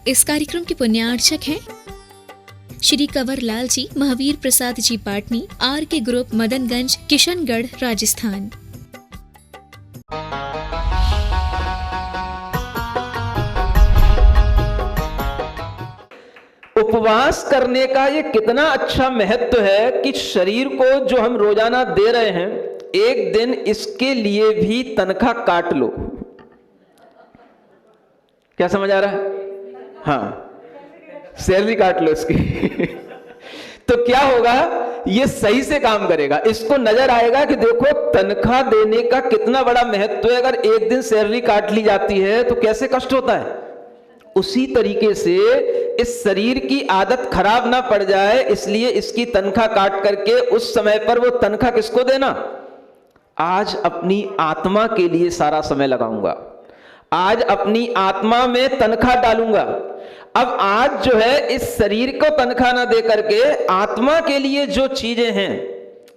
इस कार्यक्रम के पुण्यार्चक हैं श्री कंवर लाल जी, महावीर प्रसाद जी पाटनी, आर के ग्रुप, मदनगंज, किशनगढ़, राजस्थान। उपवास करने का ये कितना अच्छा महत्व है कि शरीर को जो हम रोजाना दे रहे हैं, एक दिन इसके लिए भी तनख्वाह काट लो। क्या समझ आ रहा है? हाँ, सैलरी काट लो इसकी। तो क्या होगा, ये सही से काम करेगा। इसको नजर आएगा कि देखो तनख्वाह देने का कितना बड़ा महत्व है। अगर एक दिन सैलरी काट ली जाती है तो कैसे कष्ट होता है। उसी तरीके से इस शरीर की आदत खराब ना पड़ जाए, इसलिए इसकी तनख्वाह काट करके उस समय पर वो तनख्वाह किसको देना? आज अपनी आत्मा के लिए सारा समय लगाऊंगा, आज अपनी आत्मा में तनख्वाह डालूंगा। अब आज जो है इस शरीर को तनख्वाह ना दे करके आत्मा के लिए जो चीजें हैं,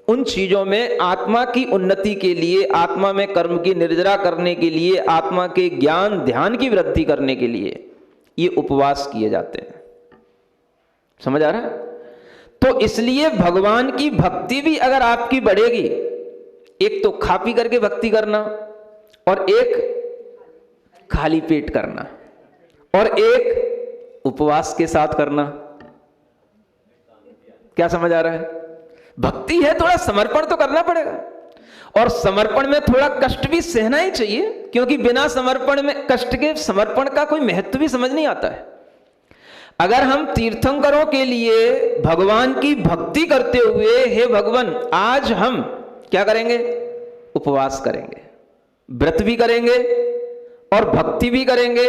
उन चीजों में आत्मा की उन्नति के लिए, आत्मा में कर्म की निर्जरा करने के लिए, आत्मा के ज्ञान ध्यान की वृद्धि करने के लिए ये उपवास किए जाते हैं। समझ आ रहा है? तो इसलिए भगवान की भक्ति भी अगर आपकी बढ़ेगी, एक तो खा पी करके भक्ति करना, और एक खाली पेट करना, और एक उपवास के साथ करना। क्या समझ आ रहा है? भक्ति है, थोड़ा समर्पण तो करना पड़ेगा, और समर्पण में थोड़ा कष्ट भी सहना ही चाहिए, क्योंकि बिना समर्पण में कष्ट के समर्पण का कोई महत्व भी समझ नहीं आता है। अगर हम तीर्थंकरों के लिए भगवान की भक्ति करते हुए, हे भगवान आज हम क्या करेंगे? उपवास करेंगे, व्रत भी करेंगे और भक्ति भी करेंगे,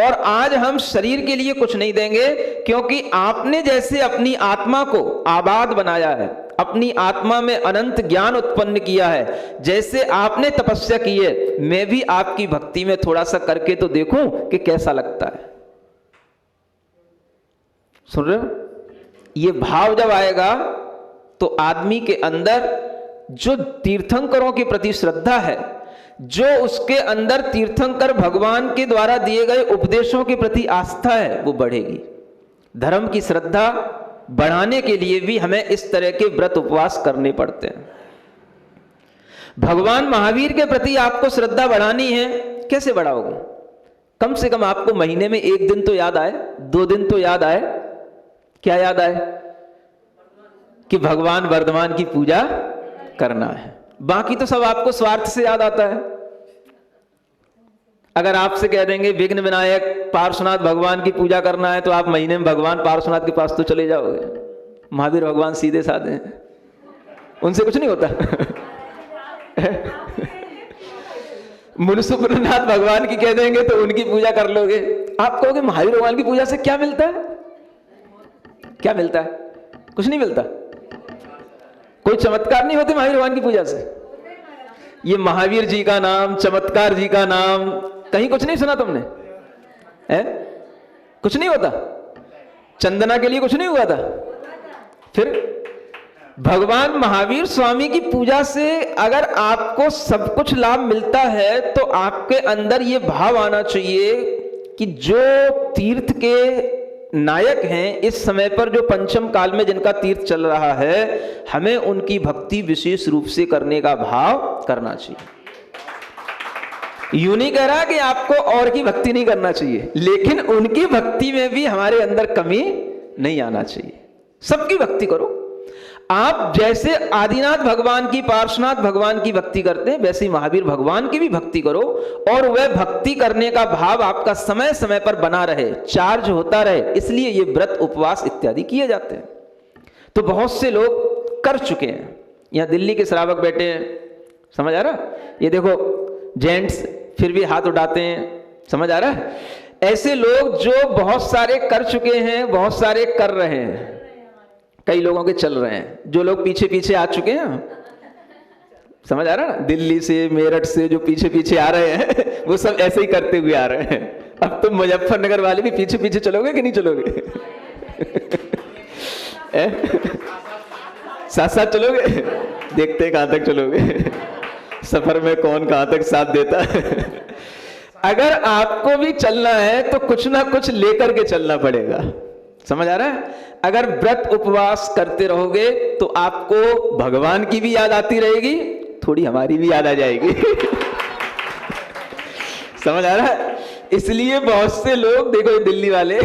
और आज हम शरीर के लिए कुछ नहीं देंगे, क्योंकि आपने जैसे अपनी आत्मा को आबाद बनाया है, अपनी आत्मा में अनंत ज्ञान उत्पन्न किया है, जैसे आपने तपस्या की है, मैं भी आपकी भक्ति में थोड़ा सा करके तो देखूं कि कैसा लगता है। सुन रहे हो? ये भाव जब आएगा तो आदमी के अंदर जो तीर्थंकरों के प्रति श्रद्धा है, जो उसके अंदर तीर्थंकर भगवान के द्वारा दिए गए उपदेशों के प्रति आस्था है, वो बढ़ेगी। धर्म की श्रद्धा बढ़ाने के लिए भी हमें इस तरह के व्रत उपवास करने पड़ते हैं। भगवान महावीर के प्रति आपको श्रद्धा बढ़ानी है, कैसे बढ़ाओगे? कम से कम आपको महीने में एक दिन तो याद आए, 2 दिन तो याद आए। क्या याद आए? कि भगवान वर्धमान की पूजा करना है। बाकी तो सब आपको स्वार्थ से याद आता है। अगर आपसे कह देंगे विघ्न विनायक पार्श्वनाथ भगवान की पूजा करना है, तो आप महीने में भगवान पार्श्वनाथ के पास तो चले जाओगे। महावीर भगवान सीधे साधे हैं, उनसे कुछ नहीं होता। मुनसुपुरनाथ भगवान की कह देंगे तो उनकी पूजा कर लोगे। आप कहोगे महावीर भगवान की पूजा से क्या मिलता है? क्या मिलता है? कुछ नहीं मिलता। कोई चमत्कार नहीं होते महावीर भगवान की पूजा से। ये महावीर जी का नाम, चमत्कार जी का नाम, कहीं कुछ नहीं सुना तुमने? है? कुछ नहीं होता। चंदना के लिए कुछ नहीं हुआ था। फिर भगवान महावीर स्वामी की पूजा से अगर आपको सब कुछ लाभ मिलता है, तो आपके अंदर ये भाव आना चाहिए कि जो तीर्थ के नायक हैं, इस समय पर जो पंचम काल में जिनका तीर्थ चल रहा है, हमें उनकी भक्ति विशेष रूप से करने का भाव करना चाहिए। यूं नहीं कह रहा कि आपको और की भक्ति नहीं करना चाहिए, लेकिन उनकी भक्ति में भी हमारे अंदर कमी नहीं आना चाहिए। सबकी भक्ति करो। आप जैसे आदिनाथ भगवान की, पार्श्वनाथ भगवान की भक्ति करते हैं, वैसे ही महावीर भगवान की भी भक्ति करो, और वह भक्ति करने का भाव आपका समय समय पर बना रहे, चार्ज होता रहे। इसलिए ये व्रत उपवास इत्यादि किए जाते हैं। तो बहुत से लोग कर चुके हैं। यहाँ दिल्ली के श्रावक बैठे हैं, समझ आ रहा? ये देखो जेंट्स फिर भी हाथ उठाते हैं, समझ आ रहा है? ऐसे लोग जो बहुत सारे कर चुके हैं, बहुत सारे कर रहे हैं, कई लोगों के चल रहे हैं, जो लोग पीछे पीछे आ चुके हैं, समझ आ रहा है ना? दिल्ली से, मेरठ से जो पीछे पीछे आ रहे हैं, वो सब ऐसे ही करते हुए आ रहे हैं। अब तुम मुजफ्फरनगर वाले भी पीछे पीछे चलोगे कि नहीं चलोगे? साथ साथ चलोगे? देखते हैं कहां तक चलोगे। सफर में कौन कहां तक साथ देता है। अगर आपको भी चलना है तो कुछ ना कुछ लेकर के चलना पड़ेगा। समझ आ रहा है? अगर व्रत उपवास करते रहोगे तो आपको भगवान की भी याद आती रहेगी, थोड़ी हमारी भी याद आ जाएगी। समझ आ रहा है? इसलिए बहुत से लोग देखो, दिल्ली वाले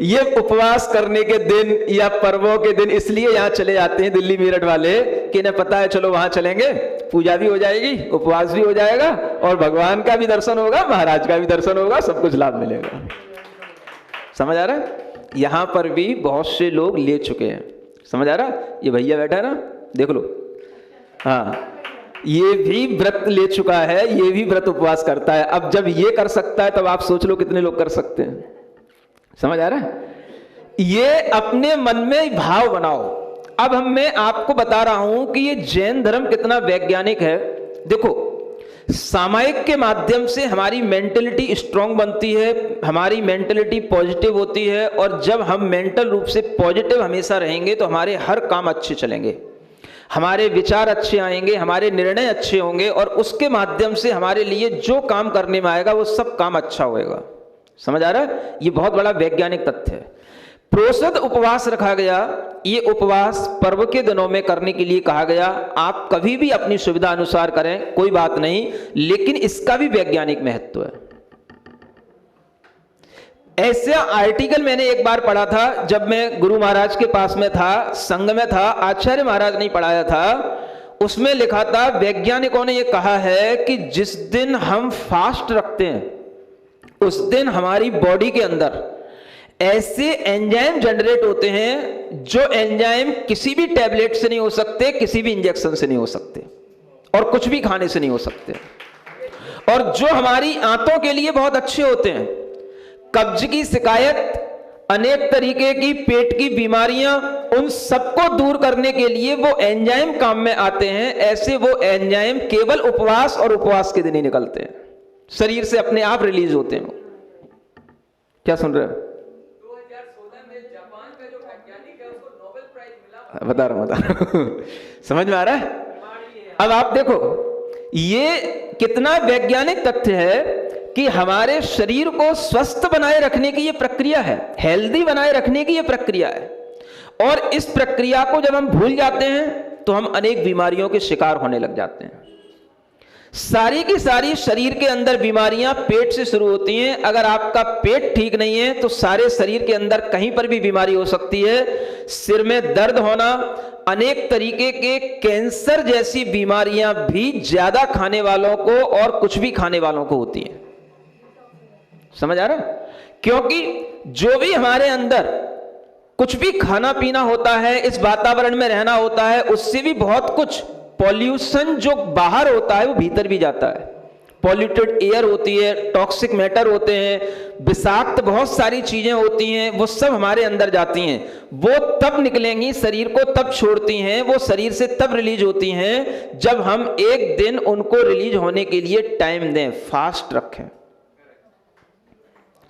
ये उपवास करने के दिन या पर्वों के दिन इसलिए यहां चले जाते हैं, दिल्ली मेरठ वाले, कि इन्हें पता है चलो वहां चलेंगे, पूजा भी हो जाएगी, उपवास भी हो जाएगा और भगवान का भी दर्शन होगा, महाराज का भी दर्शन होगा, सब कुछ लाभ मिलेगा। समझ आ रहा है? यहां पर भी बहुत से लोग ले चुके हैं। समझ आ रहा है? ये भैया बैठा है ना, देख लो, हाँ, ये भी व्रत ले चुका है, ये भी व्रत उपवास करता है। अब जब ये कर सकता है तब आप सोच लो कितने लोग कर सकते हैं। समझ आ रहा है? ये अपने मन में भाव बनाओ। अब मैं आपको बता रहा हूं कि ये जैन धर्म कितना वैज्ञानिक है। देखो, सामायिक के माध्यम से हमारी मेंटलिटी स्ट्रांग बनती है, हमारी मेंटलिटी पॉजिटिव होती है, और जब हम मेंटल रूप से पॉजिटिव हमेशा रहेंगे तो हमारे हर काम अच्छे चलेंगे, हमारे विचार अच्छे आएंगे, हमारे निर्णय अच्छे होंगे, और उसके माध्यम से हमारे लिए जो काम करने में आएगा वो सब काम अच्छा होएगा। समझ आ रहा है? ये बहुत बड़ा वैज्ञानिक तथ्य है। प्रोषद उपवास रखा गया, ये उपवास पर्व के दिनों में करने के लिए कहा गया। आप कभी भी अपनी सुविधा अनुसार करें, कोई बात नहीं, लेकिन इसका भी वैज्ञानिक महत्व है। ऐसा आर्टिकल मैंने एक बार पढ़ा था जब मैं गुरु महाराज के पास में था, संघ में था, आचार्य महाराज ने पढ़ाया था। उसमें लिखा था, वैज्ञानिकों ने यह कहा है कि जिस दिन हम फास्ट रखते हैं उस दिन हमारी बॉडी के अंदर ऐसे एंजाइम जनरेट होते हैं जो एंजाइम किसी भी टैबलेट से नहीं हो सकते, किसी भी इंजेक्शन से नहीं हो सकते, और कुछ भी खाने से नहीं हो सकते, और जो हमारी आंतों के लिए बहुत अच्छे होते हैं। कब्ज की शिकायत, अनेक तरीके की पेट की बीमारियां, उन सबको दूर करने के लिए वो एंजाइम काम में आते हैं। ऐसे वो एंजाइम केवल उपवास और उपवास के दिन ही निकलते हैं, शरीर से अपने आप रिलीज होते हैं। क्या सुन रहे हो? 2016 में जापान का जो वैज्ञानिक है उसको नोबेल प्राइज मिला। बता रहा हूं समझ में आ रहा है? अब आप देखो, ये कितना वैज्ञानिक तथ्य है कि हमारे शरीर को स्वस्थ बनाए रखने की ये प्रक्रिया है, हेल्दी बनाए रखने की ये प्रक्रिया है, और इस प्रक्रिया को जब हम भूल जाते हैं तो हम अनेक बीमारियों के शिकार होने लग जाते हैं। सारी की सारी शरीर के अंदर बीमारियां पेट से शुरू होती हैं। अगर आपका पेट ठीक नहीं है तो सारे शरीर के अंदर कहीं पर भी बीमारी हो सकती है। सिर में दर्द होना, अनेक तरीके के कैंसर जैसी बीमारियां भी ज्यादा खाने वालों को और कुछ भी खाने वालों को होती हैं। समझ आ रहा है? क्योंकि जो भी हमारे अंदर कुछ भी खाना पीना होता है, इस वातावरण में रहना होता है, उससे भी बहुत कुछ पॉल्यूशन जो बाहर होता है वो भीतर भी जाता है। पॉल्यूटेड एयर होती है, टॉक्सिक मैटर होते हैं, विषाक्त बहुत सारी चीजें होती हैं, वो सब हमारे अंदर जाती हैं। वो तब निकलेंगी, शरीर को तब छोड़ती हैं, वो शरीर से तब रिलीज होती हैं जब हम एक दिन उनको रिलीज होने के लिए टाइम दें, फास्ट रखें।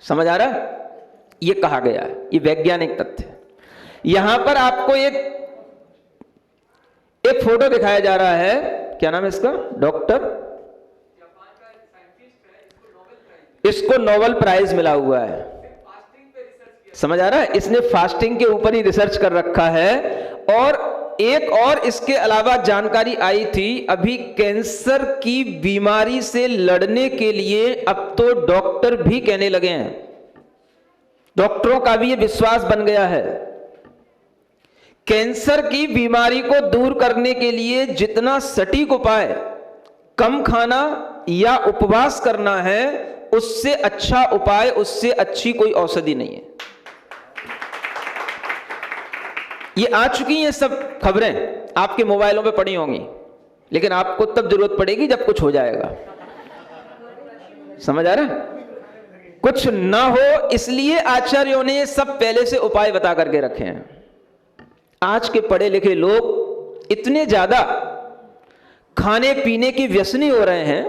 समझ आ रहा है? ये कहा गया है, ये वैज्ञानिक तथ्य है। यहां पर आपको एक फोटो दिखाया जा रहा है, क्या नाम है इसका? डॉक्टर, इसको नोबेल प्राइज मिला हुआ है। समझ आ रहा है? इसने फास्टिंग के ऊपर ही रिसर्च कर रखा है। और एक और इसके अलावा जानकारी आई थी, अभी कैंसर की बीमारी से लड़ने के लिए अब तो डॉक्टर भी कहने लगे हैं, डॉक्टरों का भी ये विश्वास बन गया है, कैंसर की बीमारी को दूर करने के लिए जितना सटीक उपाय कम खाना या उपवास करना है, उससे अच्छा उपाय, उससे अच्छी कोई औषधि नहीं है। ये आ चुकी हैं सब खबरें, आपके मोबाइलों पे पड़ी होंगी, लेकिन आपको तब जरूरत पड़ेगी जब कुछ हो जाएगा। समझ आ रहा है? कुछ ना हो इसलिए आचार्यों ने ये सब पहले से उपाय बता करके रखे हैं। आज के पढ़े लिखे लोग इतने ज्यादा खाने पीने की व्यसनी हो रहे हैं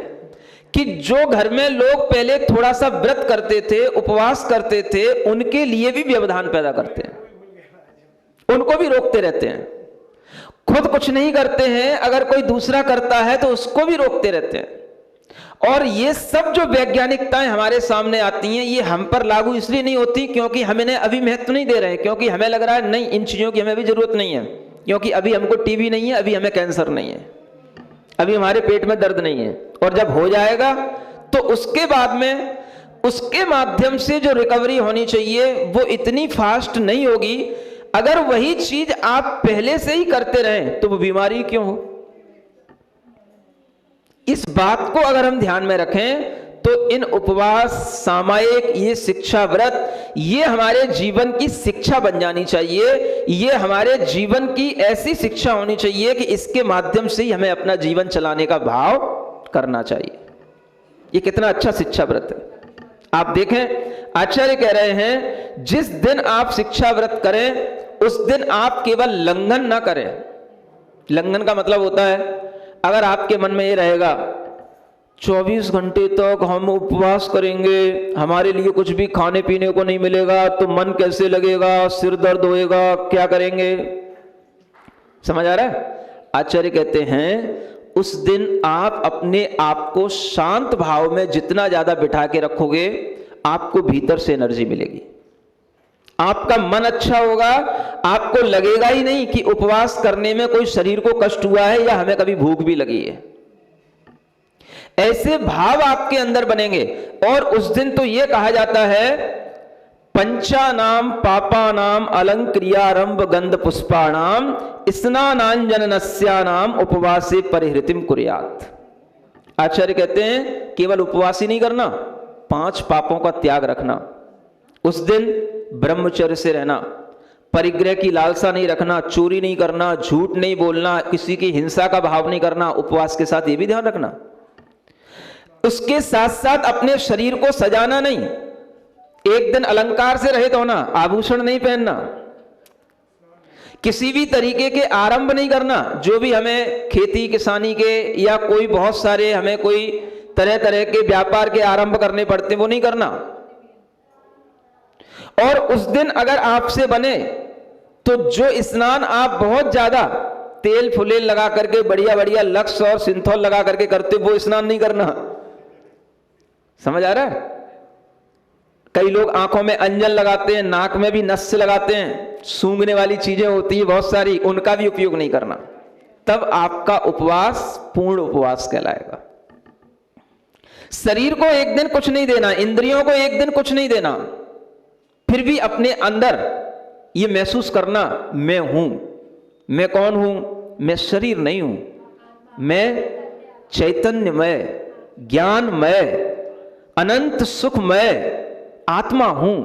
कि जो घर में लोग पहले थोड़ा सा व्रत करते थे, उपवास करते थे, उनके लिए भी व्यवधान पैदा करते हैं, उनको भी रोकते रहते हैं। खुद कुछ नहीं करते हैं, अगर कोई दूसरा करता है तो उसको भी रोकते रहते हैं। और ये सब जो वैज्ञानिकताएं हमारे सामने आती हैं, ये हम पर लागू इसलिए नहीं होती क्योंकि हम इन्हें अभी महत्व नहीं दे रहे हैं, क्योंकि हमें लग रहा है नहीं, इन चीजों की हमें अभी जरूरत नहीं है, क्योंकि अभी हमको टीबी नहीं है, अभी हमें कैंसर नहीं है, अभी हमारे पेट में दर्द नहीं है। और जब हो जाएगा तो उसके बाद में उसके माध्यम से जो रिकवरी होनी चाहिए वो इतनी फास्ट नहीं होगी। अगर वही चीज आप पहले से ही करते रहें तो वो बीमारी क्यों हो। इस बात को अगर हम ध्यान में रखें तो इन उपवास, सामायिक, ये शिक्षा व्रत, ये हमारे जीवन की शिक्षा बन जानी चाहिए। ये हमारे जीवन की ऐसी शिक्षा होनी चाहिए कि इसके माध्यम से ही हमें अपना जीवन चलाने का भाव करना चाहिए। ये कितना अच्छा शिक्षा व्रत है। आप देखें, आचार्य कह रहे हैं जिस दिन आप शिक्षा व्रत करें उस दिन आप केवल लंघन ना करें। लंघन का मतलब होता है, अगर आपके मन में ये रहेगा 24 घंटे तक हम उपवास करेंगे, हमारे लिए कुछ भी खाने पीने को नहीं मिलेगा तो मन कैसे लगेगा, सिर दर्द होएगा, क्या करेंगे। समझ आ रहा है। आचार्य कहते हैं उस दिन आप अपने आप को शांत भाव में जितना ज्यादा बिठा के रखोगे, आपको भीतर से एनर्जी मिलेगी, आपका मन अच्छा होगा, आपको लगेगा ही नहीं कि उपवास करने में कोई शरीर को कष्ट हुआ है या हमें कभी भूख भी लगी है। ऐसे भाव आपके अंदर बनेंगे। और उस दिन तो यह कहा जाता है पंचानाम पापानाम अलंक्रियारंभ गंध पुष्पाणाम स्नानांजनस्यानाम उपवासे परिहृतिम कुर्यात्। आचार्य कहते हैं केवल उपवास ही नहीं करना, 5 पापों का त्याग रखना। उस दिन ब्रह्मचर्य से रहना, परिग्रह की लालसा नहीं रखना, चोरी नहीं करना, झूठ नहीं बोलना, किसी की हिंसा का भाव नहीं करना। उपवास के साथ ये भी ध्यान रखना। उसके साथ साथ अपने शरीर को सजाना नहीं, एक दिन अलंकार से रहित होना, आभूषण नहीं पहनना, किसी भी तरीके के आरंभ नहीं करना। जो भी हमें खेती किसानी के या कोई बहुत सारे हमें कोई तरह तरह के व्यापार के आरंभ करने पड़ते वो नहीं करना। और उस दिन अगर आपसे बने तो जो स्नान आप बहुत ज्यादा तेल फुलेल लगा करके बढ़िया बढ़िया लक्स और सिंथॉल लगा करके करते वो स्नान नहीं करना। समझ आ रहा है। कई लोग आंखों में अंजन लगाते हैं, नाक में भी नस लगाते हैं, सूंघने वाली चीजें होती है बहुत सारी, उनका भी उपयोग नहीं करना। तब आपका उपवास पूर्ण उपवास कहलाएगा। शरीर को एक दिन कुछ नहीं देना, इंद्रियों को एक दिन कुछ नहीं देना, फिर भी अपने अंदर ये महसूस करना मैं हूं। मैं कौन हूं? मैं शरीर नहीं हूं, मैं चैतन्यमय, ज्ञानमय, अनंत सुखमय आत्मा हूं।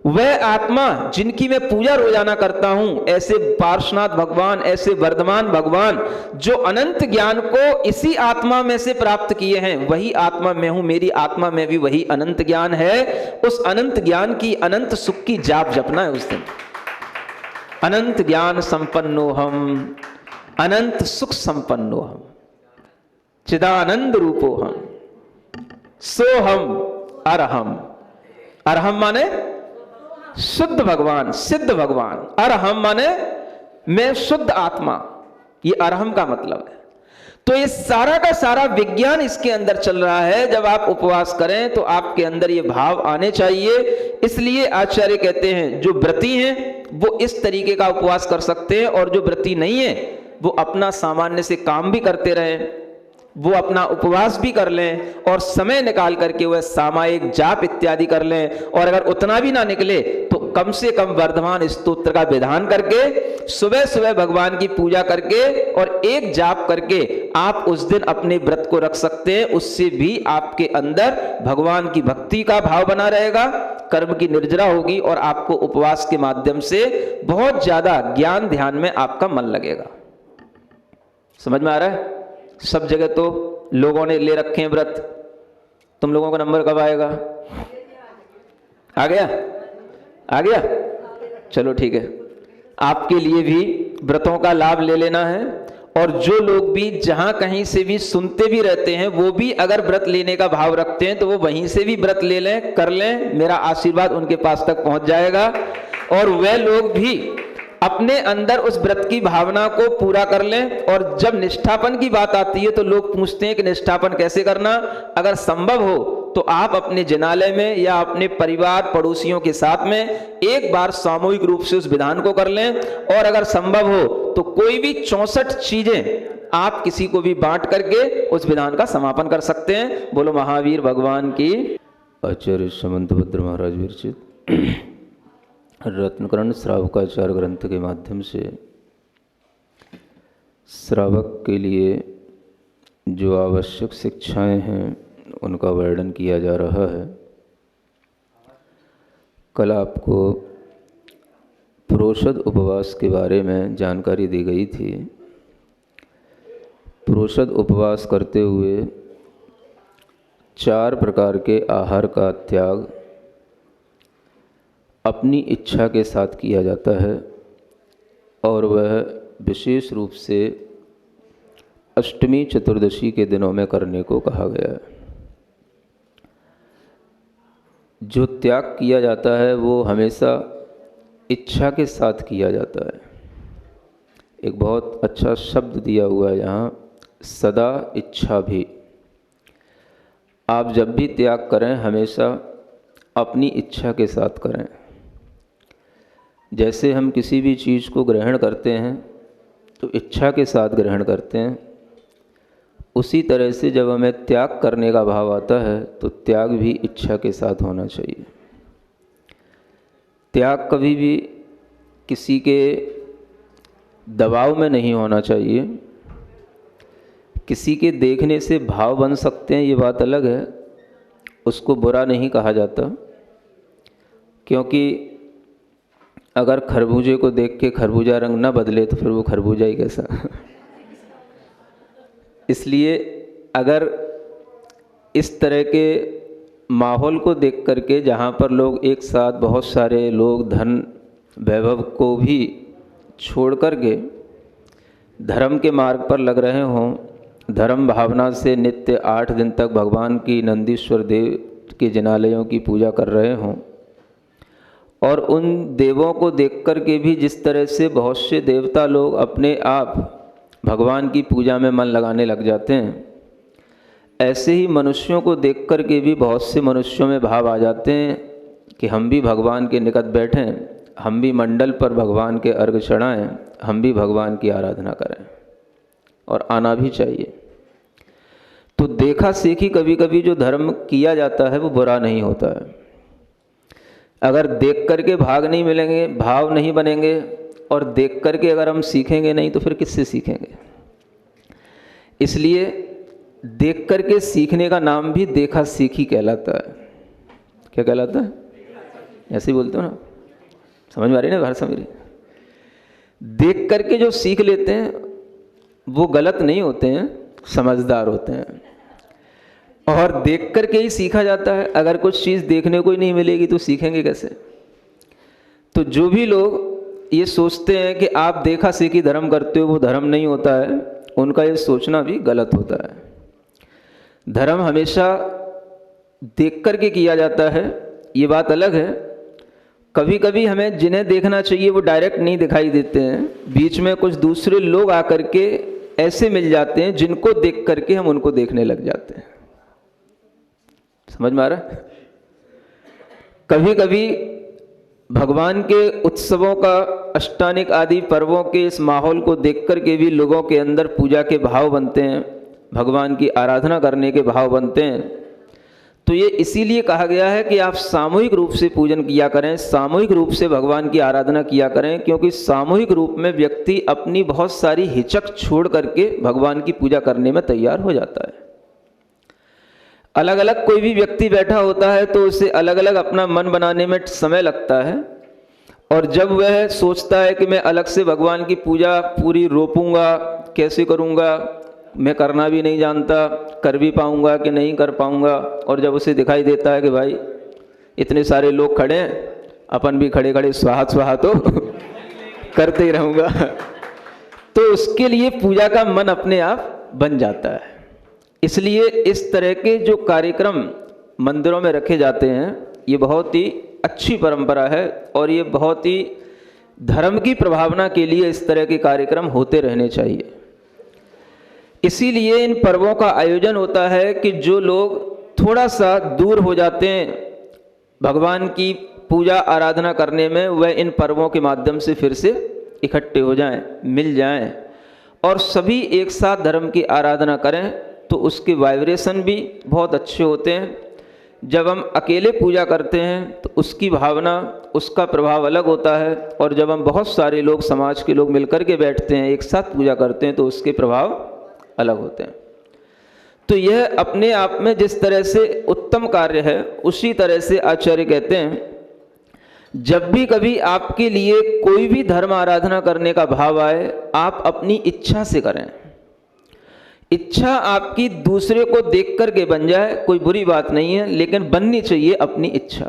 वह आत्मा जिनकी मैं पूजा रोजाना करता हूं, ऐसे पार्श्वनाथ भगवान, ऐसे वर्धमान भगवान जो अनंत ज्ञान को इसी आत्मा में से प्राप्त किए हैं, वही आत्मा मैं हूं। मेरी आत्मा में भी वही अनंत ज्ञान है। उस अनंत ज्ञान की, अनंत सुख की जाप जपना है उस दिन। अनंत ज्ञान संपन्नो हम, अनंत सुख संपन्नो हम, चिदानंद रूपो हम, सो हम अरहम। अरहम माने शुद्ध भगवान, सिद्ध भगवान। अरहम माने मैं शुद्ध आत्मा, ये अरहम का मतलब है। तो ये सारा का सारा विज्ञान इसके अंदर चल रहा है। जब आप उपवास करें तो आपके अंदर ये भाव आने चाहिए। इसलिए आचार्य कहते हैं जो व्रती हैं वो इस तरीके का उपवास कर सकते हैं, और जो व्रती नहीं है वो अपना सामान्य से काम भी करते रहें, वो अपना उपवास भी कर लें, और समय निकाल करके वह सामायिक जाप इत्यादि कर लें। और अगर उतना भी ना निकले तो कम से कम वर्धमान स्तोत्र का विधान करके सुबह सुबह भगवान की पूजा करके और एक जाप करके आप उस दिन अपने व्रत को रख सकते हैं। उससे भी आपके अंदर भगवान की भक्ति का भाव बना रहेगा, कर्म की निर्जरा होगी, और आपको उपवास के माध्यम से बहुत ज्यादा ज्ञान ध्यान में आपका मन लगेगा। समझ में आ रहा है। सब जगह तो लोगों ने ले रखे हैं व्रत। तुम लोगों का नंबर कब आएगा? आ गया? आ गया? चलो ठीक है। आपके लिए भी व्रतों का लाभ ले लेना है। और जो लोग भी जहां कहीं से भी सुनते भी रहते हैं वो भी अगर व्रत लेने का भाव रखते हैं तो वो वहीं से भी व्रत ले लें, कर लें। मेरा आशीर्वाद उनके पास तक पहुंच जाएगा। और वह लोग भी अपने अंदर उस व्रत की भावना को पूरा कर लें। और जब निष्ठापन की बात आती है तो लोग पूछते हैं कि निष्ठापन कैसे करना। अगर संभव हो तो आप अपने जिनालय में या अपने परिवार पड़ोसियों के साथ में एक बार सामूहिक रूप से उस विधान को कर लें। और अगर संभव हो तो कोई भी 64 चीजें आप किसी को भी बांट करके उस विधान का समापन कर सकते हैं। बोलो महावीर भगवान की। आचार्य समंतभद्र महाराज विरचित रत्नकरण श्रावकाचार ग्रंथ के माध्यम से श्रावक के लिए जो आवश्यक शिक्षाएं हैं उनका वर्णन किया जा रहा है। कल आपको प्रोषद उपवास के बारे में जानकारी दी गई थी। प्रोषद उपवास करते हुए 4 प्रकार के आहार का त्याग अपनी इच्छा के साथ किया जाता है और वह विशेष रूप से अष्टमी चतुर्दशी के दिनों में करने को कहा गया है। जो त्याग किया जाता है वो हमेशा इच्छा के साथ किया जाता है। एक बहुत अच्छा शब्द दिया हुआ है यहाँ, सदा इच्छा भी। आप जब भी त्याग करें हमेशा अपनी इच्छा के साथ करें। जैसे हम किसी भी चीज़ को ग्रहण करते हैं तो इच्छा के साथ ग्रहण करते हैं, उसी तरह से जब हमें त्याग करने का भाव आता है तो त्याग भी इच्छा के साथ होना चाहिए। त्याग कभी भी किसी के दबाव में नहीं होना चाहिए। किसी के देखने से भाव बन सकते हैं, ये बात अलग है, उसको बुरा नहीं कहा जाता। क्योंकि अगर खरबूजे को देख के खरबूजा रंग न बदले तो फिर वो खरबूजा ही कैसा। इसलिए अगर इस तरह के माहौल को देख करके जहाँ पर लोग एक साथ बहुत सारे लोग धन वैभव को भी छोड़ करके धर्म के मार्ग पर लग रहे हों, धर्म भावना से नित्य 8 दिन तक भगवान की नंदीश्वर देव के जिनालयों की पूजा कर रहे हों, और उन देवों को देख कर के भी जिस तरह से बहुत से देवता लोग अपने आप भगवान की पूजा में मन लगाने लग जाते हैं, ऐसे ही मनुष्यों को देख कर के भी बहुत से मनुष्यों में भाव आ जाते हैं कि हम भी भगवान के निकट बैठें, हम भी मंडल पर भगवान के अर्घ चढ़ाएं, हम भी भगवान की आराधना करें, और आना भी चाहिए। तो देखा सीखी कभी कभी जो धर्म किया जाता है वो बुरा नहीं होता है। अगर देख करके भाग नहीं मिलेंगे, भाव नहीं बनेंगे, और देख करके अगर हम सीखेंगे नहीं तो फिर किससे सीखेंगे। इसलिए देख करके सीखने का नाम भी देखा सीखी कहलाता है। क्या कहलाता है? ऐसे ही बोलते हो ना, समझ में आ रही है ना भाषा मेरी? देख करके जो सीख लेते हैं वो गलत नहीं होते हैं, समझदार होते हैं। और देख करके ही सीखा जाता है। अगर कुछ चीज़ देखने को ही नहीं मिलेगी तो सीखेंगे कैसे? तो जो भी लोग ये सोचते हैं कि आप देखा सीखी धर्म करते हो वो धर्म नहीं होता है, उनका ये सोचना भी गलत होता है। धर्म हमेशा देख करके किया जाता है, ये बात अलग है। कभी कभी हमें जिन्हें देखना चाहिए वो डायरेक्ट नहीं दिखाई देते हैं, बीच में कुछ दूसरे लोग आकर के ऐसे मिल जाते हैं जिनको देख करके हम उनको देखने लग जाते हैं। समझ में आ रहा है? कभी कभी भगवान के उत्सवों का, अष्टानिक आदि पर्वों के इस माहौल को देख कर के भी लोगों के अंदर पूजा के भाव बनते हैं, भगवान की आराधना करने के भाव बनते हैं। तो ये इसीलिए कहा गया है कि आप सामूहिक रूप से पूजन किया करें, सामूहिक रूप से भगवान की आराधना किया करें, क्योंकि सामूहिक रूप में व्यक्ति अपनी बहुत सारी हिचक छोड़ करके भगवान की पूजा करने में तैयार हो जाता है। अलग अलग कोई भी व्यक्ति बैठा होता है तो उसे अलग अलग अपना मन बनाने में समय लगता है, और जब वह सोचता है कि मैं अलग से भगवान की पूजा पूरी रोपूंगा, कैसे करूंगा, मैं करना भी नहीं जानता, कर भी पाऊंगा कि नहीं कर पाऊंगा, और जब उसे दिखाई देता है कि भाई इतने सारे लोग खड़े हैं, अपन भी खड़े खड़े स्वाहा स्वाहा तो करते ही रहूँगा, तो उसके लिए पूजा का मन अपने आप बन जाता है। इसलिए इस तरह के जो कार्यक्रम मंदिरों में रखे जाते हैं ये बहुत ही अच्छी परंपरा है, और ये बहुत ही धर्म की प्रभावना के लिए इस तरह के कार्यक्रम होते रहने चाहिए। इसीलिए इन पर्वों का आयोजन होता है कि जो लोग थोड़ा सा दूर हो जाते हैं भगवान की पूजा आराधना करने में, वह इन पर्वों के माध्यम से फिर से इकट्ठे हो जाएं, मिल जाएं और सभी एक साथ धर्म की आराधना करें, तो उसके वाइब्रेशन भी बहुत अच्छे होते हैं। जब हम अकेले पूजा करते हैं तो उसकी भावना, उसका प्रभाव अलग होता है, और जब हम बहुत सारे लोग, समाज के लोग मिलकर के बैठते हैं, एक साथ पूजा करते हैं, तो उसके प्रभाव अलग होते हैं। तो यह अपने आप में जिस तरह से उत्तम कार्य है, उसी तरह से आचार्य कहते हैं जब भी कभी आपके लिए कोई भी धर्म आराधना करने का भाव आए, आप अपनी इच्छा से करें। इच्छा आपकी दूसरे को देख करके बन जाए, कोई बुरी बात नहीं है, लेकिन बननी चाहिए अपनी इच्छा।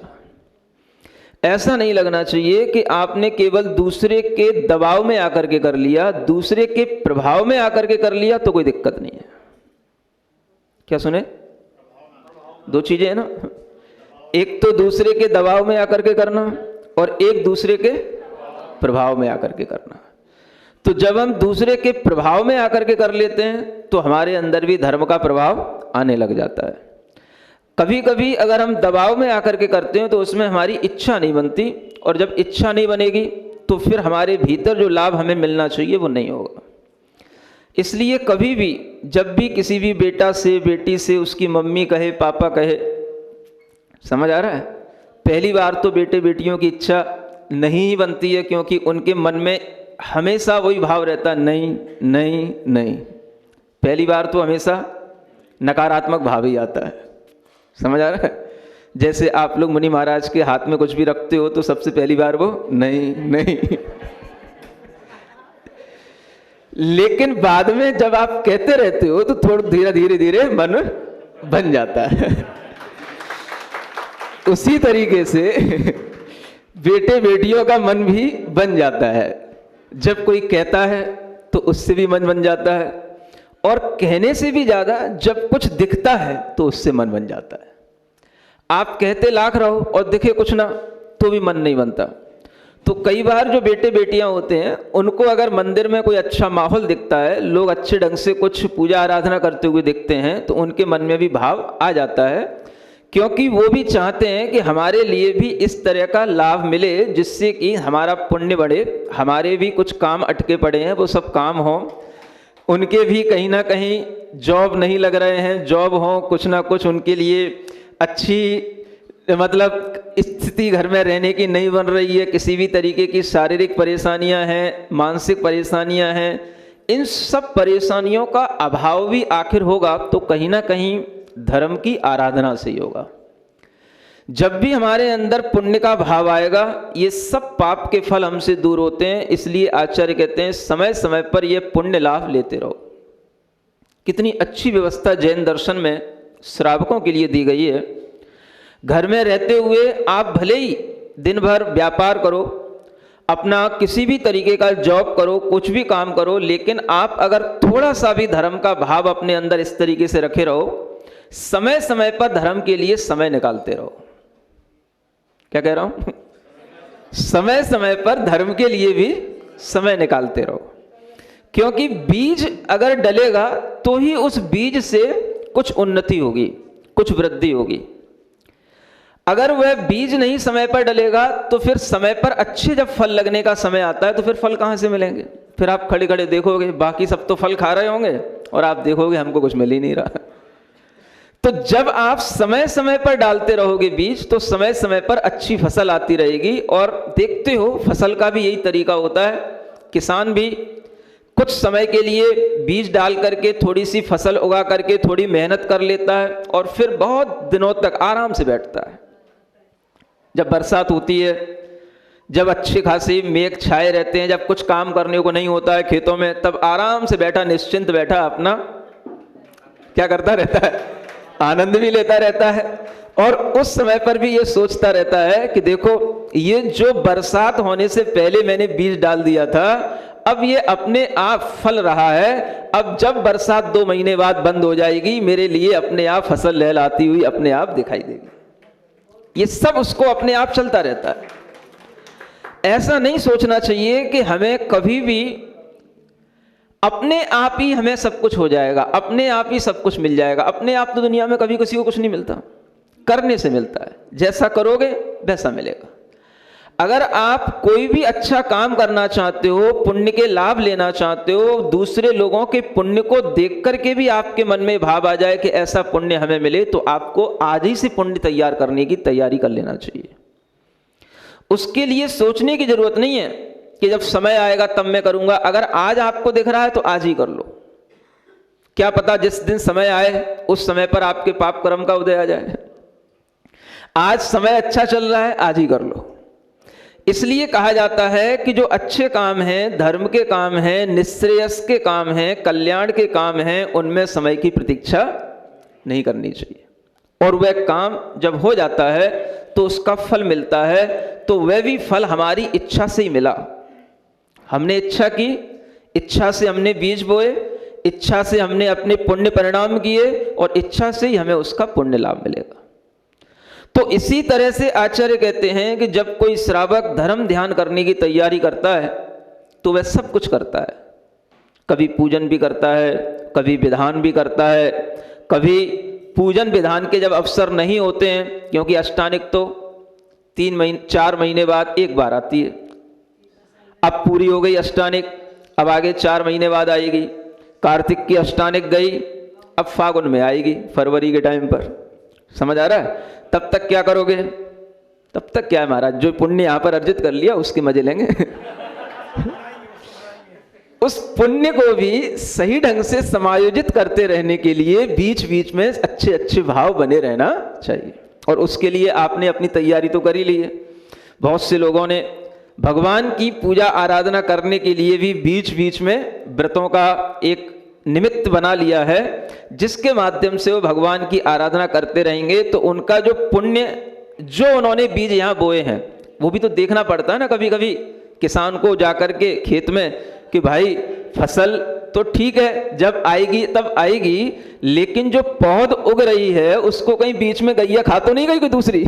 ऐसा नहीं लगना चाहिए कि आपने केवल दूसरे के दबाव में आकर के कर लिया, दूसरे के प्रभाव में आकर के कर लिया तो कोई दिक्कत नहीं है। क्या सुने? दो चीजें है ना, एक तो दूसरे के दबाव में आकर के करना और एक दूसरे के प्रभाव में आकर के करना। तो जब हम दूसरे के प्रभाव में आकर के कर लेते हैं तो हमारे अंदर भी धर्म का प्रभाव आने लग जाता है। कभी कभी अगर हम दबाव में आकर के करते हैं तो उसमें हमारी इच्छा नहीं बनती, और जब इच्छा नहीं बनेगी तो फिर हमारे भीतर जो लाभ हमें मिलना चाहिए वो नहीं होगा। इसलिए कभी भी जब भी किसी भी बेटा से, बेटी से उसकी मम्मी कहे, पापा कहे, समझ आ रहा है, पहली बार तो बेटे बेटियों की इच्छा नहीं ही बनती है, क्योंकि उनके मन में हमेशा वही भाव रहता है, नहीं नहीं नहीं। पहली बार तो हमेशा नकारात्मक भाव ही आता है, समझ आ रहा है। जैसे आप लोग मुनि महाराज के हाथ में कुछ भी रखते हो तो सबसे पहली बार वो नहीं नहीं लेकिन बाद में जब आप कहते रहते हो तो थोड़ा धीरे धीरे मन बन जाता है। उसी तरीके से बेटे बेटियों का मन भी बन जाता है। जब कोई कहता है तो उससे भी मन बन जाता है, और कहने से भी ज्यादा जब कुछ दिखता है तो उससे मन बन जाता है। आप कहते लाख रहो और दिखे कुछ ना तो भी मन नहीं बनता। तो कई बार जो बेटे बेटियां होते हैं उनको अगर मंदिर में कोई अच्छा माहौल दिखता है, लोग अच्छे ढंग से कुछ पूजा आराधना करते हुए दिखते हैं, तो उनके मन में भी भाव आ जाता है, क्योंकि वो भी चाहते हैं कि हमारे लिए भी इस तरह का लाभ मिले, जिससे कि हमारा पुण्य बढ़े, हमारे भी कुछ काम अटके पड़े हैं वो सब काम हो, उनके भी कहीं ना कहीं जॉब नहीं लग रहे हैं, जॉब हो, कुछ ना कुछ उनके लिए अच्छी मतलब स्थिति घर में रहने की नहीं बन रही है, किसी भी तरीके की शारीरिक परेशानियां हैं, मानसिक परेशानियां हैं, इन सब परेशानियों का अभाव भी आखिर होगा तो कहीं ना कहीं धर्म की आराधना से ही होगा। जब भी हमारे अंदर पुण्य का भाव आएगा, ये सब पाप के फल हमसे दूर होते हैं। इसलिए आचार्य कहते हैं समय समय पर ये पुण्य लाभ लेते रहो। कितनी अच्छी व्यवस्था जैन दर्शन में श्रावकों के लिए दी गई है। घर में रहते हुए आप भले ही दिन भर व्यापार करो, अपना किसी भी तरीके का जॉब करो, कुछ भी काम करो, लेकिन आप अगर थोड़ा सा भी धर्म का भाव अपने अंदर इस तरीके से रखे रहो, समय समय पर धर्म के लिए समय निकालते रहो। क्या कह रहा हूं? समय समय पर धर्म के लिए भी समय निकालते रहो, क्योंकि बीज अगर डलेगा तो ही उस बीज से कुछ उन्नति होगी, कुछ वृद्धि होगी। अगर वह बीज नहीं समय पर डलेगा तो फिर समय पर अच्छे जब फल लगने का समय आता है तो फिर फल कहां से मिलेंगे? फिर आप खड़े खड़े देखोगे बाकी सब तो फल खा रहे होंगे और आप देखोगे हमको कुछ मिल ही नहीं रहा। तो जब आप समय समय पर डालते रहोगे बीज, तो समय समय पर अच्छी फसल आती रहेगी। और देखते हो फसल का भी यही तरीका होता है, किसान भी कुछ समय के लिए बीज डाल करके थोड़ी सी फसल उगा करके थोड़ी मेहनत कर लेता है और फिर बहुत दिनों तक आराम से बैठता है। जब बरसात होती है, जब अच्छे खासे मेघ छाए रहते हैं, जब कुछ काम करने को नहीं होता है खेतों में, तब आराम से बैठा, निश्चिंत बैठा अपना क्या करता रहता है? आनंद भी लेता रहता है। और उस समय पर भी ये सोचता रहता है कि देखो, ये जो बरसात होने से पहले मैंने बीज डाल दिया था, अब ये अपने आप फल रहा है। अब जब बरसात 2 महीने बाद बंद हो जाएगी, मेरे लिए अपने आप फसल लहलाती हुई अपने आप दिखाई देगी। ये सब उसको अपने आप चलता रहता है। ऐसा नहीं सोचना चाहिए कि हमें कभी भी अपने आप ही हमें सब कुछ हो जाएगा, अपने आप ही सब कुछ मिल जाएगा। अपने आप तो दुनिया में कभी किसी को कुछ नहीं मिलता, करने से मिलता है। जैसा करोगे वैसा मिलेगा। अगर आप कोई भी अच्छा काम करना चाहते हो, पुण्य के लाभ लेना चाहते हो, दूसरे लोगों के पुण्य को देख करके भी आपके मन में भाव आ जाए कि ऐसा पुण्य हमें मिले, तो आपको आज ही से पुण्य तैयार करने की तैयारी कर लेना चाहिए। उसके लिए सोचने की जरूरत नहीं है कि जब समय आएगा तब मैं करूंगा। अगर आज आपको दिख रहा है तो आज ही कर लो। क्या पता जिस दिन समय आए उस समय पर आपके पाप कर्म का उदय आ जाए। आज समय अच्छा चल रहा है, आज ही कर लो। इसलिए कहा जाता है कि जो अच्छे काम हैं, धर्म के काम हैं, निश्रेयस के काम हैं, कल्याण के काम हैं, उनमें समय की प्रतीक्षा नहीं करनी चाहिए। और वह काम जब हो जाता है तो उसका फल मिलता है, तो वह भी फल हमारी इच्छा से ही मिला। हमने इच्छा की, इच्छा से हमने बीज बोए, इच्छा से हमने अपने पुण्य परिणाम किए, और इच्छा से ही हमें उसका पुण्य लाभ मिलेगा। तो इसी तरह से आचार्य कहते हैं कि जब कोई श्रावक धर्म ध्यान करने की तैयारी करता है तो वह सब कुछ करता है। कभी पूजन भी करता है, कभी विधान भी करता है। कभी पूजन विधान के जब अवसर नहीं होते हैं, क्योंकि अष्टानिक तो 4 महीने बाद एक बार आती है। अब पूरी हो गई अष्टानिक, अब आगे 4 महीने बाद आएगी। कार्तिक की अष्टानिक गई, अब फागुन में आएगी, फरवरी के टाइम पर। समझ आ रहा है? तब तक क्या करोगे? तब तक क्या है महाराज, जो पुण्य यहां पर अर्जित कर लिया उसके मजे लेंगे। उस पुण्य को भी सही ढंग से समायोजित करते रहने के लिए बीच बीच में अच्छे अच्छे भाव बने रहना चाहिए। और उसके लिए आपने अपनी तैयारी तो कर ही ली है। बहुत से लोगों ने भगवान की पूजा आराधना करने के लिए भी बीच बीच में व्रतों का एक निमित्त बना लिया है, जिसके माध्यम से वो भगवान की आराधना करते रहेंगे। तो उनका जो पुण्य, जो उन्होंने बीज यहाँ बोए हैं, वो भी तो देखना पड़ता है ना कभी कभी किसान को जाकर के खेत में, कि भाई फसल तो ठीक है, जब आएगी तब आएगी, लेकिन जो पौध उग रही है उसको कहीं बीच में गैया खा तो नहीं गई कोई दूसरी?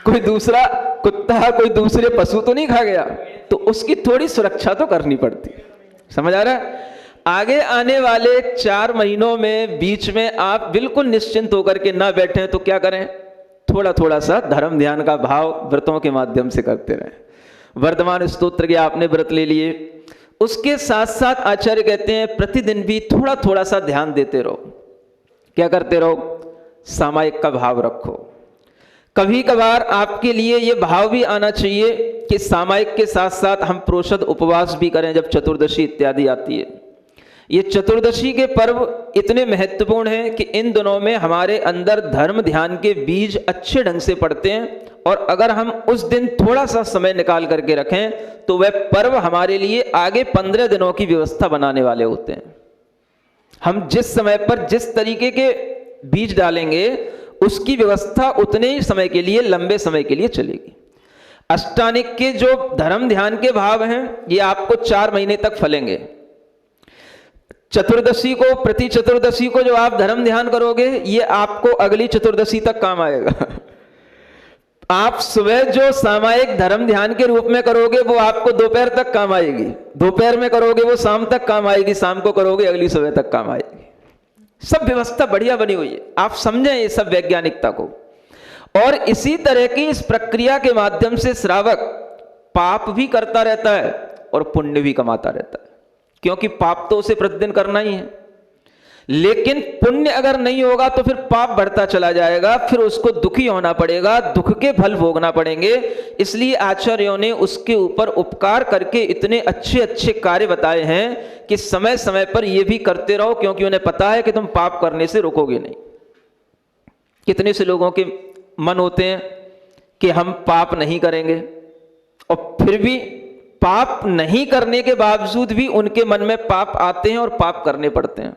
कोई दूसरा कुत्ता, कोई दूसरे पशु तो नहीं खा गया? तो उसकी थोड़ी सुरक्षा तो करनी पड़ती है। समझ आ रहा है? आगे आने वाले 4 महीनों में बीच में आप बिल्कुल निश्चिंत होकर के ना बैठें तो क्या करें? थोड़ा थोड़ा सा धर्म ध्यान का भाव व्रतों के माध्यम से करते रहें। वर्तमान स्तोत्र के आपने व्रत ले लिए, उसके साथ साथ आचार्य कहते हैं प्रतिदिन भी थोड़ा थोड़ा सा ध्यान देते रहो। क्या करते रहो? सामायिक का भाव रखो। कभी कभार आपके लिए ये भाव भी आना चाहिए कि सामायिक के साथ साथ हम प्रोषद उपवास भी करें जब चतुर्दशी इत्यादि आती है। ये चतुर्दशी के पर्व इतने महत्वपूर्ण हैं कि इन दिनों में हमारे अंदर धर्म ध्यान के बीज अच्छे ढंग से पड़ते हैं। और अगर हम उस दिन थोड़ा सा समय निकाल करके रखें तो वह पर्व हमारे लिए आगे 15 दिनों की व्यवस्था बनाने वाले होते हैं। हम जिस समय पर जिस तरीके के बीज डालेंगे उसकी व्यवस्था उतने ही समय के लिए, लंबे समय के लिए चलेगी। अष्टानिक के जो धर्म ध्यान के भाव हैं ये आपको 4 महीने तक फलेंगे। चतुर्दशी को, प्रति चतुर्दशी को जो आप धर्म ध्यान करोगे ये आपको अगली चतुर्दशी तक काम आएगा। आप सुबह जो सामायिक धर्म ध्यान के रूप में करोगे वो आपको दोपहर तक काम आएगी, दोपहर में करोगे वो शाम तक काम आएगी, शाम को करोगे अगली सुबह तक काम आएगी। सब व्यवस्था बढ़िया बनी हुई है, आप समझें ये सब वैज्ञानिकता को। और इसी तरह की इस प्रक्रिया के माध्यम से श्रावक पाप भी करता रहता है और पुण्य भी कमाता रहता है, क्योंकि पाप तो उसे प्रतिदिन करना ही है। लेकिन पुण्य अगर नहीं होगा तो फिर पाप बढ़ता चला जाएगा, फिर उसको दुखी होना पड़ेगा, दुख के फल भोगना पड़ेंगे। इसलिए आचार्यों ने उसके ऊपर उपकार करके इतने अच्छे अच्छे कार्य बताए हैं कि समय समय पर यह भी करते रहो, क्योंकि उन्हें पता है कि तुम पाप करने से रुकोगे नहीं। कितने से लोगों के मन होते हैं कि हम पाप नहीं करेंगे, और फिर भी पाप नहीं करने के बावजूद भी उनके मन में पाप आते हैं और पाप करने पड़ते हैं।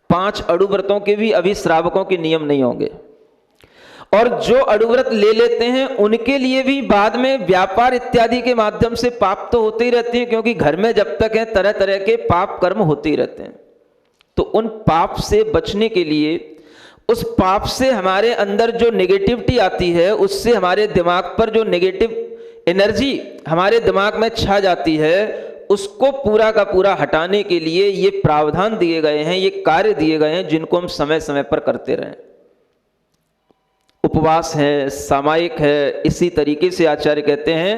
5 अड़ुव्रतों के भी अभी श्रावकों के नियम नहीं होंगे, और जो अड़ुव्रत ले लेते हैं उनके लिए भी बाद में व्यापार इत्यादि के माध्यम से पाप तो होते ही रहते हैं, क्योंकि घर में जब तक है तरह तरह के पाप कर्म होते ही रहते हैं। तो उन पाप से बचने के लिए, उस पाप से हमारे अंदर जो नेगेटिविटी आती है, उससे हमारे दिमाग पर जो नेगेटिव एनर्जी हमारे दिमाग में छा जाती है, उसको पूरा का पूरा हटाने के लिए ये प्रावधान दिए गए हैं, ये कार्य दिए गए हैं जिनको हम समय समय पर करते रहें। उपवास है, सामायिक है, इसी तरीके से आचार्य कहते हैं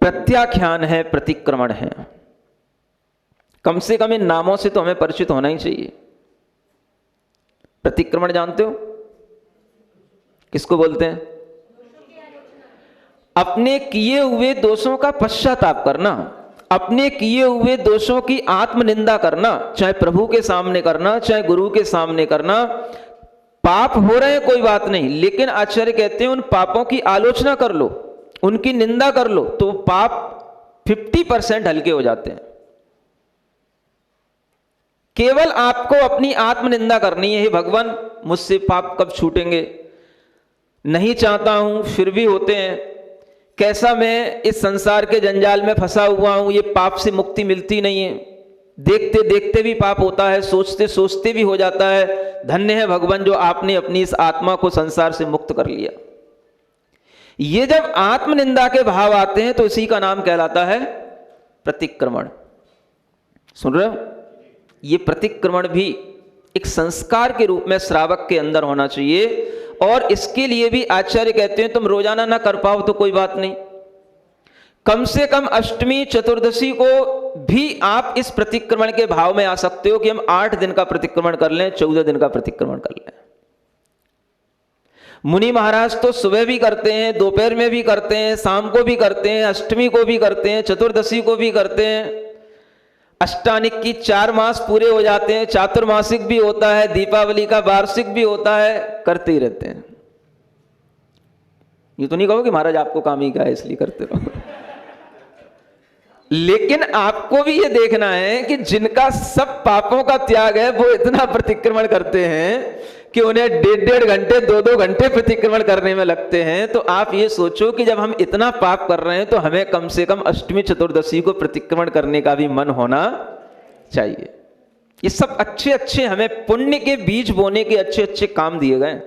प्रत्याख्यान है, प्रतिक्रमण है। कम से कम इन नामों से तो हमें परिचित होना ही चाहिए। प्रतिक्रमण जानते हो किसको बोलते हैं? अपने किए हुए दोषों का पश्चाताप करना, अपने किए हुए दोषों की आत्मनिंदा करना, चाहे प्रभु के सामने करना, चाहे गुरु के सामने करना। पाप हो रहे हैं कोई बात नहीं, लेकिन आचार्य कहते हैं उन पापों की आलोचना कर लो, उनकी निंदा कर लो, तो पाप 50% हल्के हो जाते हैं। केवल आपको अपनी आत्मनिंदा करनी है, हे भगवान मुझसे पाप कब छूटेंगे, नहीं चाहता हूं फिर भी होते हैं, कैसा मैं इस संसार के जंजाल में फंसा हुआ हूं, ये पाप से मुक्ति मिलती नहीं है, देखते देखते भी पाप होता है, सोचते सोचते भी हो जाता है। धन्य है भगवान जो आपने अपनी इस आत्मा को संसार से मुक्त कर लिया। ये जब आत्मनिंदा के भाव आते हैं तो इसी का नाम कहलाता है प्रतिक्रमण। सुन रहे हो? ये प्रतिक्रमण भी एक संस्कार के रूप में श्रावक के अंदर होना चाहिए, और इसके लिए भी आचार्य कहते हैं तुम रोजाना ना कर पाओ तो कोई बात नहीं, कम से कम अष्टमी चतुर्दशी को भी आप इस प्रतिक्रमण के भाव में आ सकते हो कि हम 8 दिन का प्रतिक्रमण कर लें, 14 दिन का प्रतिक्रमण कर लें। मुनि महाराज तो सुबह भी करते हैं, दोपहर में भी करते हैं, शाम को भी करते हैं, अष्टमी को भी करते हैं, चतुर्दशी को भी करते हैं। अष्टानिक की 4 मास पूरे हो जाते हैं, चातुर्मासिक भी होता है, दीपावली का वार्षिक भी होता है, करते ही रहते हैं। ये तो नहीं कहो कि महाराज आपको काम ही क्या है इसलिए करते रहो। लेकिन आपको भी ये देखना है कि जिनका सब पापों का त्याग है वो इतना प्रतिक्रमण करते हैं कि उन्हें 1.5 घंटे 2-2 घंटे प्रतिक्रमण करने में लगते हैं। तो आप ये सोचो कि जब हम इतना पाप कर रहे हैं तो हमें कम से कम अष्टमी चतुर्दशी को प्रतिक्रमण करने का भी मन होना चाहिए। ये सब अच्छे अच्छे हमें पुण्य के बीज बोने के अच्छे अच्छे काम दिए गए।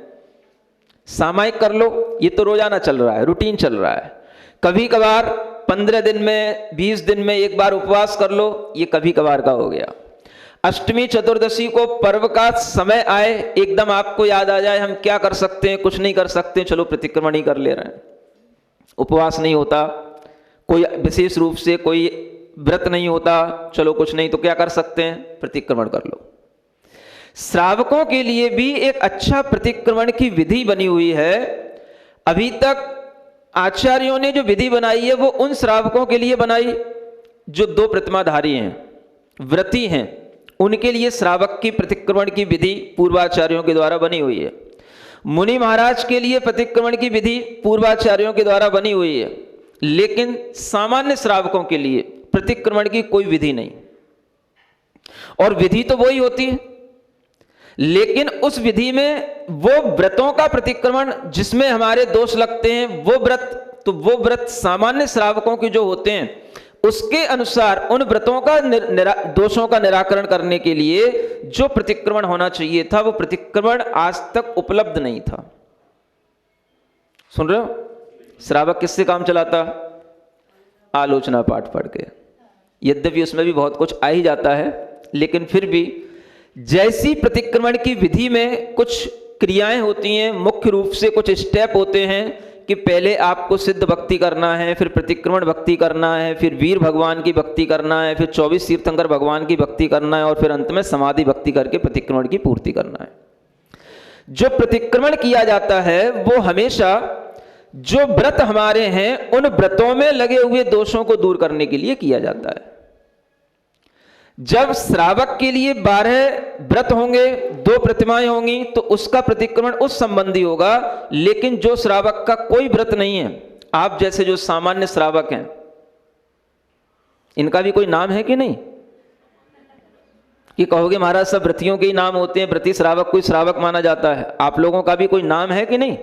सामायिक कर लो, ये तो रोजाना चल रहा है, रूटीन चल रहा है। कभी कभार 15 दिन में 20 दिन में एक बार उपवास कर लो, ये कभी कभार का हो गया। अष्टमी चतुर्दशी को पर्व का समय आए, एकदम आपको याद आ जाए हम क्या कर सकते हैं, कुछ नहीं कर सकते, चलो प्रतिक्रमण ही कर ले रहे हैं। उपवास नहीं होता, कोई विशेष रूप से कोई व्रत नहीं होता, चलो कुछ नहीं तो क्या कर सकते हैं, प्रतिक्रमण कर लो। श्रावकों के लिए भी एक अच्छा प्रतिक्रमण की विधि बनी हुई है। अभी तक आचार्यों ने जो विधि बनाई है वो उन श्रावकों के लिए बनाई जो 2 प्रतिमाधारी हैं, व्रती हैं, उनके लिए श्रावक की प्रतिक्रमण की विधि पूर्वाचार्यों के द्वारा बनी हुई है। मुनि महाराज के लिए प्रतिक्रमण की विधि पूर्वाचार्यों के द्वारा बनी हुई है, लेकिन सामान्य श्रावकों के लिए प्रतिक्रमण की कोई विधि नहीं। और विधि तो वही होती है, लेकिन उस विधि में वो व्रतों का प्रतिक्रमण जिसमें हमारे दोष लगते हैं वो व्रत, तो वो व्रत सामान्य श्रावकों के जो होते हैं उसके अनुसार उन व्रतों का दोषों का निराकरण करने के लिए जो प्रतिक्रमण होना चाहिए था वो प्रतिक्रमण आज तक उपलब्ध नहीं था। सुन रहे हो? श्रावक किससे काम चलाता? आलोचना पाठ पढ़ के। यद्यपि उसमें भी बहुत कुछ आ ही जाता है, लेकिन फिर भी जैसी प्रतिक्रमण की विधि में कुछ क्रियाएं होती हैं, मुख्य रूप से कुछ स्टेप होते हैं कि पहले आपको सिद्ध भक्ति करना है, फिर प्रतिक्रमण भक्ति करना है, फिर वीर भगवान की भक्ति करना है, फिर 24 तीर्थंकर भगवान की भक्ति करना है, और फिर अंत में समाधि भक्ति करके प्रतिक्रमण की पूर्ति करना है। जो प्रतिक्रमण किया जाता है वो हमेशा जो व्रत हमारे हैं उन व्रतों में लगे हुए दोषों को दूर करने के लिए किया जाता है। जब श्रावक के लिए 12 व्रत होंगे, 2 प्रतिमाएं होंगी, तो उसका प्रतिक्रमण उस संबंधी होगा। लेकिन जो श्रावक का कोई व्रत नहीं है, आप जैसे जो सामान्य श्रावक हैं, इनका भी कोई नाम है कि नहीं? कि कहोगे महाराज सब व्रतियों के ही नाम होते हैं, व्रती श्रावक कोई श्रावक माना जाता है। आप लोगों का भी कोई नाम है कि नहीं?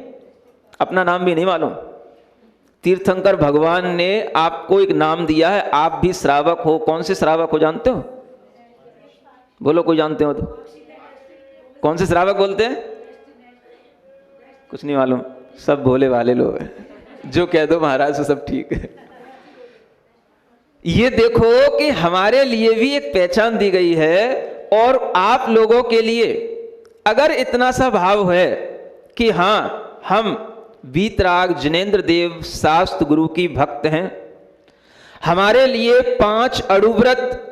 अपना नाम भी नहीं मालूम। तीर्थंकर भगवान ने आपको एक नाम दिया है, आप भी श्रावक हो। कौन से श्रावक हो जानते हो? बोलो, कोई जानते हो तो? कौन से श्रावक बोलते हैं? कुछ नहीं मालूम, सब भोले वाले लोग हैं, जो कह दो महाराज से सब ठीक है। ये देखो कि हमारे लिए भी एक पहचान दी गई है, और आप लोगों के लिए अगर इतना सा भाव है कि हाँ हम वीतराग जिनेंद्र देव शास्त्र गुरु की भक्त हैं, हमारे लिए 5 अड़ुव्रत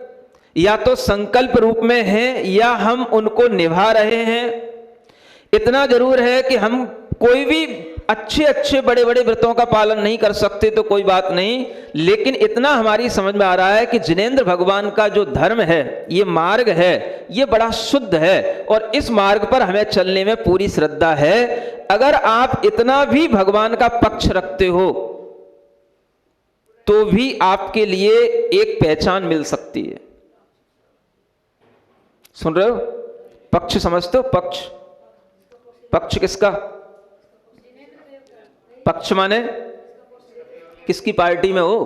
या तो संकल्प रूप में हैं या हम उनको निभा रहे हैं। इतना जरूर है कि हम कोई भी अच्छे बड़े व्रतों का पालन नहीं कर सकते तो कोई बात नहीं, लेकिन इतना हमारी समझ में आ रहा है कि जिनेंद्र भगवान का जो धर्म है, ये मार्ग है, ये बड़ा शुद्ध है और इस मार्ग पर हमें चलने में पूरी श्रद्धा है। अगर आप इतना भी भगवान का पक्ष रखते हो तो भी आपके लिए एक पहचान मिल सकती है। सुन रहे हो? पक्ष समझते हो? पक्ष किसका? पक्ष माने किसकी पार्टी में हो?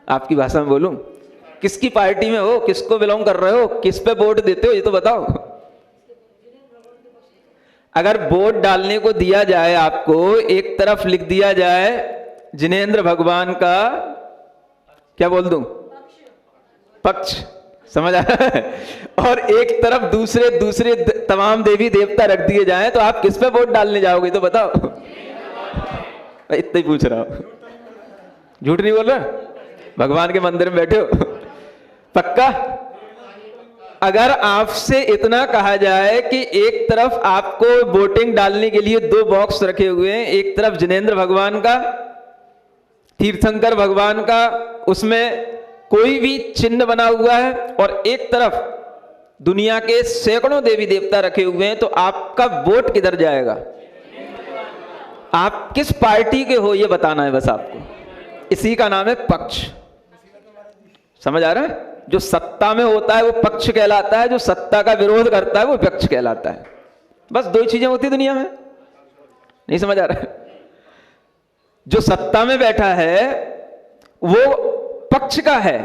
आपकी भाषा में बोलूं, किसकी पार्टी में हो? किसको बिलोंग कर रहे हो? किस पे वोट देते हो? ये तो बताओ। अगर वोट डालने को दिया जाए, आपको एक तरफ लिख दिया जाए जिनेंद्र भगवान का, क्या बोल दूं? पक्ष। समझ आ रहा है? और एक तरफ दूसरे तमाम देवी देवता रख दिए जाएं, तो आप किस पे वोट डालने जाओगे? तो बताओ। इतना ही पूछ रहा हूं, झूठ नहीं बोल रहा? भगवान के मंदिर में बैठे हो? पक्का? अगर आपसे इतना कहा जाए कि एक तरफ आपको वोटिंग डालने के लिए 2 बॉक्स रखे हुए हैं, एक तरफ जिनेंद्र भगवान का, तीर्थंकर भगवान का, उसमें कोई भी चिन्ह बना हुआ है, और एक तरफ दुनिया के सैकड़ों देवी देवता रखे हुए हैं, तो आपका वोट किधर जाएगा? आप किस पार्टी के हो ये बताना है बस आपको। इसी का नाम है पक्ष। समझ आ रहा है? जो सत्ता में होता है वो पक्ष कहलाता है, जो सत्ता का विरोध करता है वो विपक्ष कहलाता है। बस 2 चीजें होती दुनिया में। नहीं समझ आ रहा है? जो सत्ता में बैठा है वो पक्ष का है,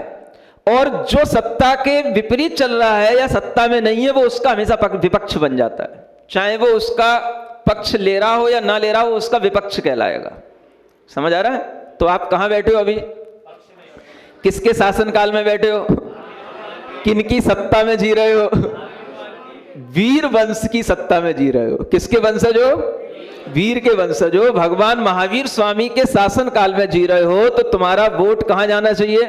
और जो सत्ता के विपरीत चल रहा है या सत्ता में नहीं है वो उसका हमेशा विपक्ष बन जाता है। चाहे वो उसका पक्ष ले रहा हो या ना ले रहा हो, उसका विपक्ष कहलाएगा। समझ आ रहा है? तो आप कहां बैठे हो अभी? किसके शासन काल में बैठे हो? किनकी सत्ता में जी रहे हो? वीर वंश की सत्ता में जी रहे हो। किसके वंशज हो? वीर के वंशज हो। भगवान महावीर स्वामी के शासन काल में जी रहे हो, तो तुम्हारा वोट कहां जाना चाहिए?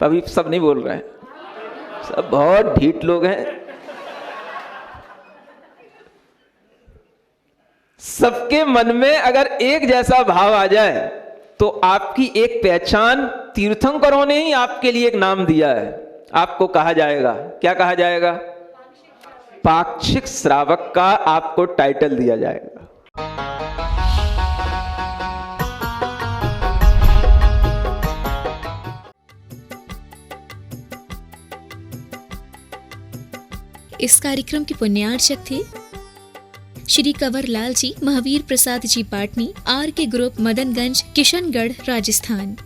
अभी सब नहीं बोल रहे हैं, सब बहुत ढीठ लोग हैं। सबके मन में अगर एक जैसा भाव आ जाए तो आपकी एक पहचान, तीर्थंकरों ने ही आपके लिए एक नाम दिया है। आपको कहा जाएगा, क्या कहा जाएगा? पाक्षिक श्रावक का आपको टाइटल दिया जाएगा। इस कार्यक्रम के पुण्यार्चक थे श्री कंवर लाल जी, महावीर प्रसाद जी पाटनी, आर के ग्रुप, मदनगंज, किशनगढ़, राजस्थान।